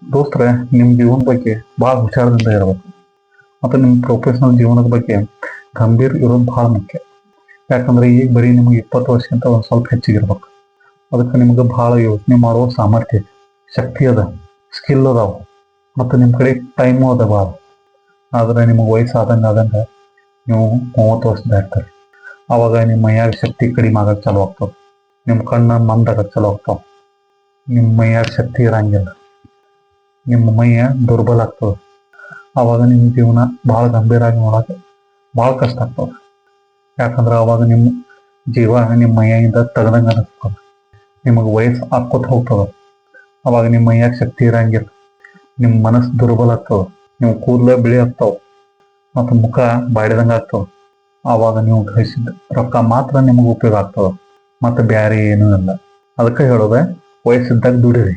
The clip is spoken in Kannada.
ದೋಸ್ತ್ರೆ, ನಿಮ್ಮ ಜೀವನದ ಬಗ್ಗೆ ಭಾಳ ವಿಚಾರದಿಂದ ಇರಬೇಕು. ಮತ್ತು ನಿಮ್ಮ ಪ್ರೊಫೆಷ್ನಲ್ ಜೀವನದ ಬಗ್ಗೆ ಗಂಭೀರ ಇರೋದು ಭಾಳ ಮುಖ್ಯ. ಯಾಕಂದ್ರೆ ಈಗ ಬರೀ ನಿಮ್ಗೆ 20 ವರ್ಷಕ್ಕಿಂತ ಒಂದು ಸ್ವಲ್ಪ ಹೆಚ್ಚಿಗಿರ್ಬೇಕು. ಅದಕ್ಕೆ ನಿಮ್ಗೆ ಭಾಳ ಯೋಚನೆ ಮಾಡುವ ಸಾಮರ್ಥ್ಯ ಐತಿ, ಶಕ್ತಿ ಅದ, ಸ್ಕಿಲ್ ಅದಾವ, ಮತ್ತು ನಿಮ್ಮ ಕಡೆ ಟೈಮು ಅದ ಭಾಳ. ಆದರೆ ನಿಮಗೆ ವಯಸ್ಸು ಆದಂಗೆ ನೀವು 30 ವರ್ಷ ದಾಟ್ತಾರೆ. ಆವಾಗ ನಿಮ್ಮ ಮೈಯಾಗ ಶಕ್ತಿ ಕಡಿಮೆ ಆಗಕ್ಕೆ ಚಾಲು ಆಗ್ತದೆ. ನಿಮ್ಮ ಕಣ್ಣು ಮಂದಾಗಕ್ಕೆ ಚಾಲು ಆಗ್ತಾವೆ. ನಿಮ್ಮ ಮೈಯಾಗ ಶಕ್ತಿ ಇರಂಗಿಲ್ಲ, ನಿಮ್ಮ ಮೈಯ ದುರ್ಬಲ ಆಗ್ತದೆ. ಆವಾಗ ನಿಮ್ಮ ಜೀವನ ಭಾಳ ಗಂಭೀರ ಆಗಿ ನೋಡಕ್ಕೆ ಭಾಳ ಕಷ್ಟ ಆಗ್ತದೆ. ಯಾಕಂದ್ರೆ ಆವಾಗ ನಿಮ್ಮ ಜೀವ ನಿಮ್ಮ ಮೈಯಿಂದ ತೆಗ್ದಂಗೆ ಅನಿಸ್ತದೆ. ನಿಮಗೆ ವಯಸ್ಸು ಹಾಕ್ಕೊತ ಹೋಗ್ತದೆ. ಆವಾಗ ನಿಮ್ಮ ಮೈಯಾಗ ಶಕ್ತಿ ಇರಂಗಿಲ್ಲ, ನಿಮ್ಮ ಮನಸ್ಸು ದುರ್ಬಲ ಆಗ್ತದೆ, ನೀವು ಕೂದಲ ಬಿಳಿ ಆಗ್ತಾವೆ ಮತ್ತು ಮುಖ ಬಾಡಿದಂಗೆ ಆಗ್ತದೆ. ಆವಾಗ ನೀವು ಗಳಿಸಿದ ರೊಕ್ಕ ಮಾತ್ರ ನಿಮಗೆ ಉಪಯೋಗ ಆಗ್ತದೆ, ಮತ್ತು ಬೇರೆ ಏನೂ ಇಲ್ಲ. ಅದಕ್ಕೆ ಹೇಳೋದೆ, ವಯಸ್ಸಿದ್ದಾಗ ದುಡಿರಿ.